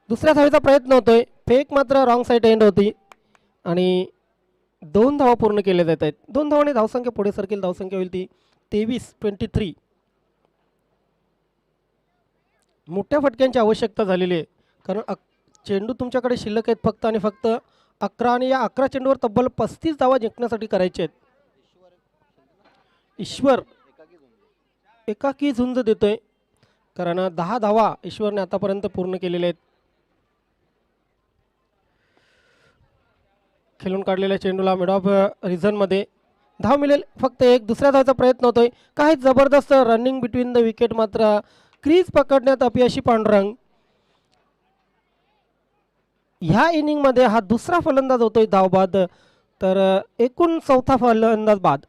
दुसऱ्या धावेचा प्रयत्न होतोय. फेक मात्र रॉंग साईड एंड होती आणि 2 धावा पूर्ण केल्या जात आहेत. 2 धावांनी धावसंख्या पुढे सरकेल. धावसंख्या होईल ती 23-23. मोठ्या फटक्यांची आवश्यकता झालेली आहे, कारण चेंडू तुमच्याकडे शिल्लक आहेत फक्त आणि फक्त 11 आणि या 11 चेंडूवर तब्बल 35 धावा जिंकण्यासाठी करायचे आहेत. ईश्वर एकाकी झुंज देतोय, कारण 10 धावा ईश्वरने आतापर्यंत पूर्ण केलेल्या आहेत. खेळून काढलेल्या चेंडूला मिड ऑफ रिझनमध्ये धाव मिळेल. फक्त एक. दुसऱ्या धावचा प्रयत्न होतोय. काही जबरदस्त रनिंग बिटवीन द विकेट, मात्र क्रीज पकडण्यात अपयशी पांडुरंग. ह्या इनिंगमध्ये हा दुसरा फलंदाज होतोय धावबाद, तर एकूण चौथा फलंदाज बाद.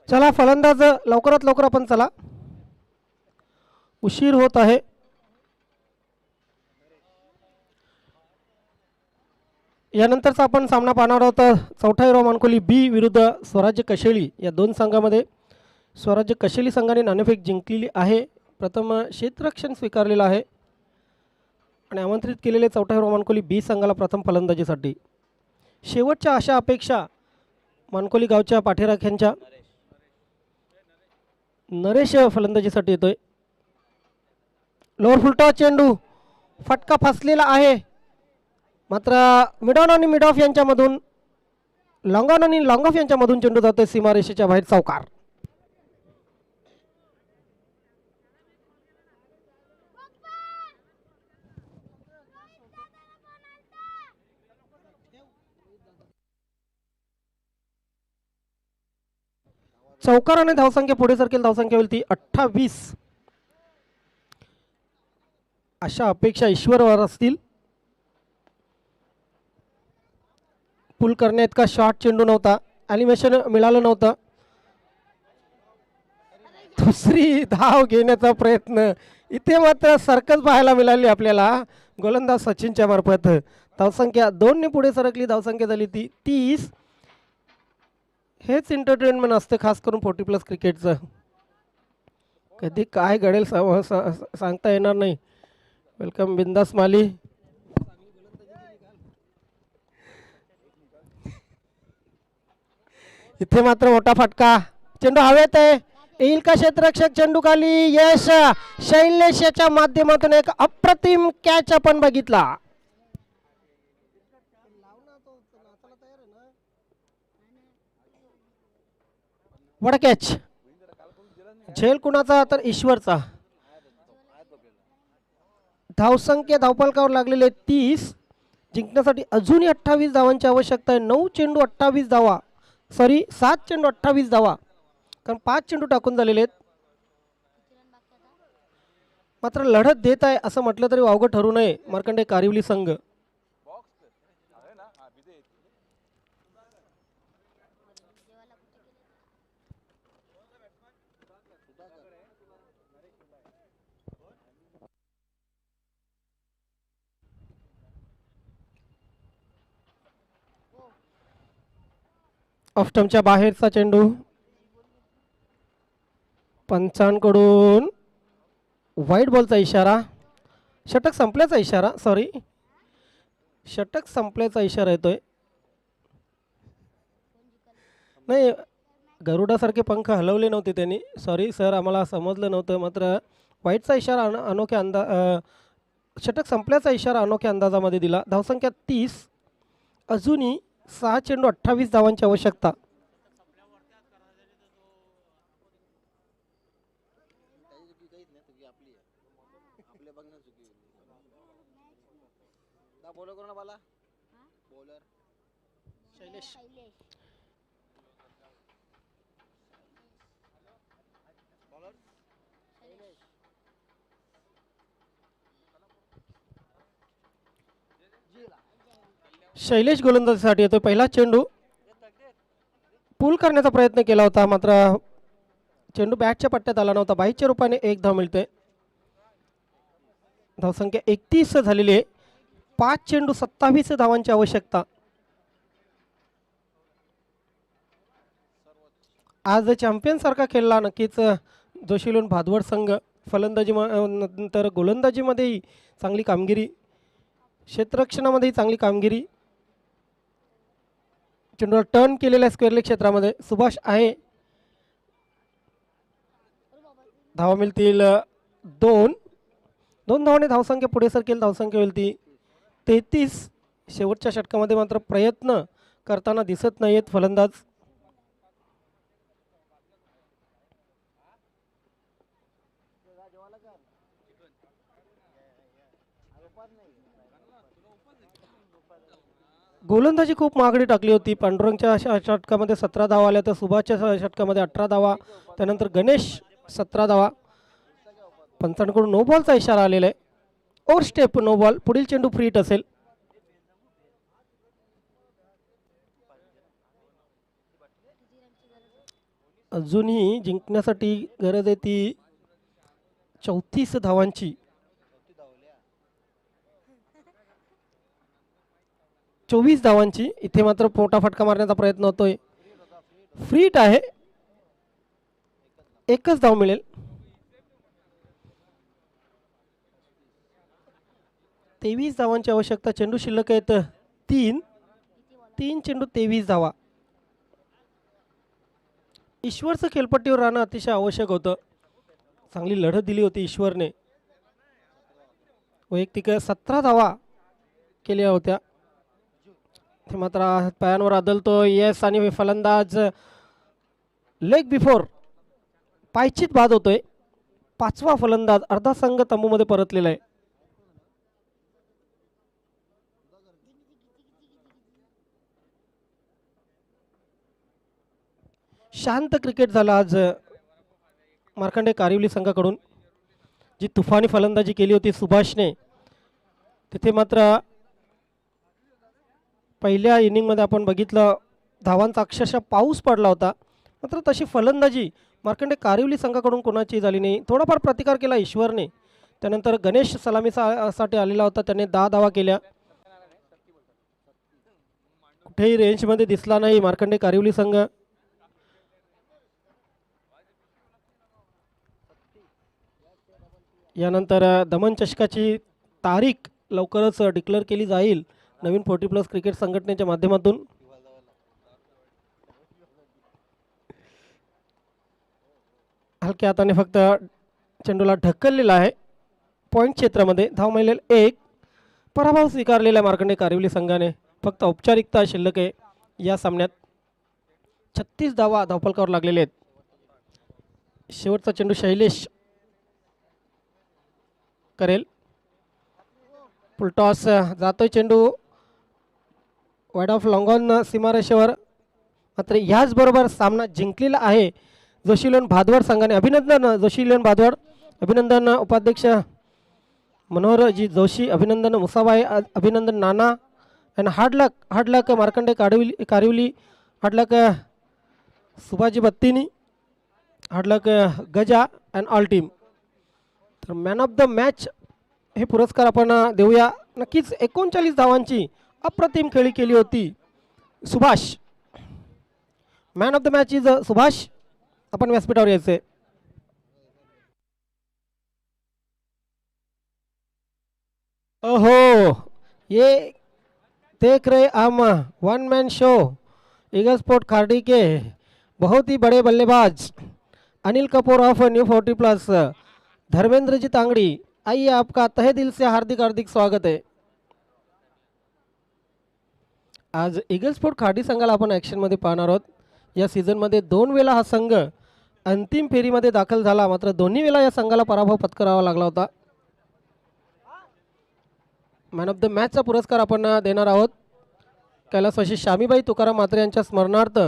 चला फलंदाज लवकरात लवकर आपण चला, उशीर होत आहे. यानंतरचा आपण सामना पाहणार आहोत चौथा हिरो मानकोली बी विरुद्ध स्वराज्य कशेळी. या दोन संघामध्ये स्वराज्य कशेळी संघाने नाणेफेक जिंकलेली आहे. प्रथम क्षेत्ररक्षण स्वीकारलेलं आहे आणि आमंत्रित केलेले चौथा हिरो मानकोली बी संघाला प्रथम फलंदाजीसाठी. शेवटच्या आशा अपेक्षा मानकोली गावच्या पाठीराख्यांच्या. नरेश फलंदाजीसाठी येतोय. लोअर फुलटॉस चेंडू, फटका फसलेला आहे, मात्र मिडॉन आणि मिड ऑफ यांच्यामधून, लॉंगॉन आणि लॉंग ऑफ यांच्यामधून चेंडू जातोय सीमारेषेच्या बाहेर. चौकार. चौकाराने धावसंख्या पुढे सरकेल, धावसंख्या होईल ती 28. अशा अपेक्षा ईश्वरवर असतील. पुल करण्यात का शॉर्ट चेंडू नव्हता, ॲनिमेशन मिळालं नव्हतं. दुसरी धाव घेण्याचा प्रयत्न, इथे मात्र सर्कस पाहायला मिळाली आपल्याला गोलंदाज सचिनच्या मार्फत. धावसंख्या 2 ने पुढे सरकली, धावसंख्या झाली ती 30. हेच एंटरटेनमेंट असते खास करून 40+ क्रिकेटचं. कधी काय घडेल सांगता येणार नाही. वेलकम बिंदास माली. इथे मात्र मोठा फटका, चेंडू हवेत आहे, येईल का क्षेत्ररक्षक, चेंडू खाली. यश शैलेश याच्या माध्यमातून एक अप्रतिम कॅच आपण बघितला. वडा कॅच, झेल कुणाचा तर ईश्वरचा. धावसंख्या धावफलकावर लागलेले 30. जिंकण्यासाठी अजूनही 28 धावांची आवश्यकता आहे. 9 चेंडू 28 धावा, सॉरी 7 चेंडू 28 धावा, कारण 5 चेंडू टाकून झालेले आहेत. मात्र लढत देत आहे असं म्हटलं तरी वावगं ठरू नये मार्कंडे कारिवली संघ. ऑफस्टंपच्या बाहेरचा चेंडू, पंचांकडून व्हाईट बॉलचा इशारा, षटक संपल्याचा इशारा, सॉरी षटक संपल्याचा इशारा येतोय. नाही, गरुडासारखे पंख हलवले नव्हते त्यांनी, सॉरी सर आम्हाला समजलं नव्हतं. मात्र व्हाईटचा इशारा अनोख्या षटक संपल्याचा इशारा अनोख्या अंदाजामध्ये दिला. धावसंख्या 30. अजूनही 6 चेंडू 28 धावांची आवश्यकता. शैलेश गोलंदाजीसाठी येतो. पहिला चेंडू पुल करण्याचा प्रयत्न केला होता, मात्र चेंडू बॅटच्या पट्ट्यात आला नव्हता. 22च्या रूपाने 1 धाव मिळते. धावसंख्या 31 झालेली आहे. 5 चेंडू 27 धावांची आवश्यकता. आज चॅम्पियन सारखा खेळला नक्कीच जोशीलोन भादवड संघ. फलंदाजी नंतर गोलंदाजीमध्येही चांगली कामगिरी, क्षेत्ररक्षणामध्येही चांगली कामगिरी. चेंडूला टर्न केलेल्या स्क्वेअर लेग क्षेत्रामध्ये सुभाष आहे. धावा मिळतील 2. 2 धावाने धावसंख्या पुढे सरकेल. धावसंख्या होईल ती 33. शेवटच्या षटकामध्ये मात्र प्रयत्न करताना दिसत नाहीत फलंदाज. गोलंदाजी खूप महागडी टाकली होती. पांडुरंगच्या षटकामध्ये 17 धावा आल्या, तर सुभाषच्या षटकामध्ये 18 धावा, त्यानंतर गणेश 17 धावा. पंचांकडून नो बॉलचा इशारा आलेला आहे. Over step no ball. पुढील चेंडू फ्री हिट असेल. अजूनही जिंकण्यासाठी गरज आहे ती 34 धावांची. 24 धावांची. इथे मात्र मोठा फटका मारण्याचा प्रयत्न होतोय. फ्री हिट आहे, 1च धाव मिळेल. 23 धावांची आवश्यकता. चेंडू शिल्लक आहेत 3. 3 चेंडू 23 धावा. ईश्वरचं खेळपट्टीवर राहणं अतिशय आवश्यक होतं. चांगली लढत दिली होती ईश्वरने. वैयक्तिक 17 धावा केल्या होत्या. ते मात्र पायांवर आदलतो. येस, आणि फलंदाज लेग बिफोर पायचीत बाद होतोय. 5वा फलंदाज. अर्धा संघ तंबूमध्ये परतलेला आहे. शांत क्रिकेट झालं आज मार्कंडे कारिवली संघाकडून. जी तुफानी फलंदाजी केली होती सुभाषने, तिथे मात्र पहिल्या इनिंगमध्ये आपण बघितलं धावांचा अक्षरशः पाऊस पडला होता. मात्र तशी फलंदाजी मार्कंडे कारिवली संघाकडून कोणाची झाली नाही. थोडाफार प्रतिकार केला ईश्वरने. त्यानंतर गणेश साठी आलेला होता, त्याने 10 धावा केल्या. कुठेही रेंजमध्ये दिसला नाही मार्कंडे कारिवली संघ. यानंतर दमन चषकाची तारीख लवकरच डिक्लेअर केली जाईल नवीन 40+ क्रिकेट संघटनेच्या माध्यमातून. हलक्या हाताने फक्त चेंडूला ढकललेला आहे पॉईंट क्षेत्रामध्ये. धाव मिळेल 1. पराभव स्वीकारलेला मार्कंडे कारिवली संघाने. फक्त औपचारिकता शिल्लक आहे या सामन्यात. 36 धावा धावफलकावर लागलेले आहेत. शेवटचा चेंडू शैलेश करेल. फुलटॉस जातोय चेंडू वाईड ऑफ लॉंग ऑन सीमारेषेवर. मात्र याचबरोबर सामना जिंकलेला आहे जोशीलोन भादवड संघाने. अभिनंदन जोशीलोन भादवड. अभिनंदन उपाध्यक्ष मनोहरजी जोशी. अभिनंदन मुसाबाई. अभिनंदन Nana. And hard luck Markande Karivali. Hard luck Subhaji Battini. Hard luck Gaja and all team. तर मॅन ऑफ द मॅच हे पुरस्कार आपण देऊया. नक्कीच 39 धावांची अप्रतिम खेळी केली होती Subhash. Man of the match is Subhash. आपण व्यासपीठावर यायचे. ओहो, ये देख रहे हम one man show eagle sport Khardi के बहुत ही बड़े बल्लेबाज अनिल कपूर ऑफ न्यू 40+, धर्मेंद्र जी तांगड़ी. आइए, आपका तहे दिल से हार्दिक हार्दिक स्वागत है. आज ईगल स्पोर्ट खार्डी संघाला आपण ॲक्शनमध्ये पाहणार आहोत. या सीझनमध्ये 2 वेळा हा संघ अंतिम फेरीमध्ये दाखल झाला. मात्र दोन्ही वेळा या संघाला पराभव पत्करावा लागला होता. मॅन ऑफ द मॅचचा पुरस्कार आपण देणार आहोत कैलासवासी शामीबाई तुकाराम म्हात्रे यांच्या स्मरणार्थ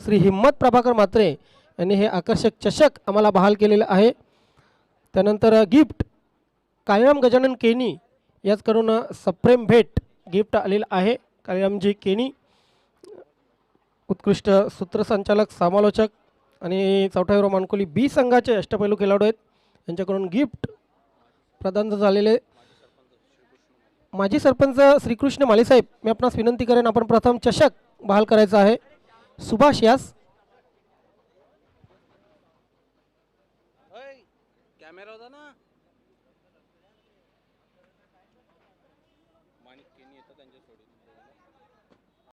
श्री हिम्मत प्रभाकर म्हात्रे यांनी हे आकर्षक चषक आम्हाला बहाल केलेलं आहे. त्यानंतर गिफ्ट काळीराम गजानन केनी याचकडून सप्रेम भेट गिफ्ट आलेलं आहे. काळीरामजी केनी उत्कृष्ट सूत्रसंचालक समालोचक आणि चौथा मानकोली बी संघाचे अष्टपैलू खेळाडू आहेत. यांच्याकडून गिफ्ट प्रदान झालेले. माजी सरपंच श्रीकृष्ण मालीसाहेब, मी आपणास विनंती करेन आपण प्रथम चषक बहाल करायचा आहे. सुभाष यास. कॅमेरा होता ना.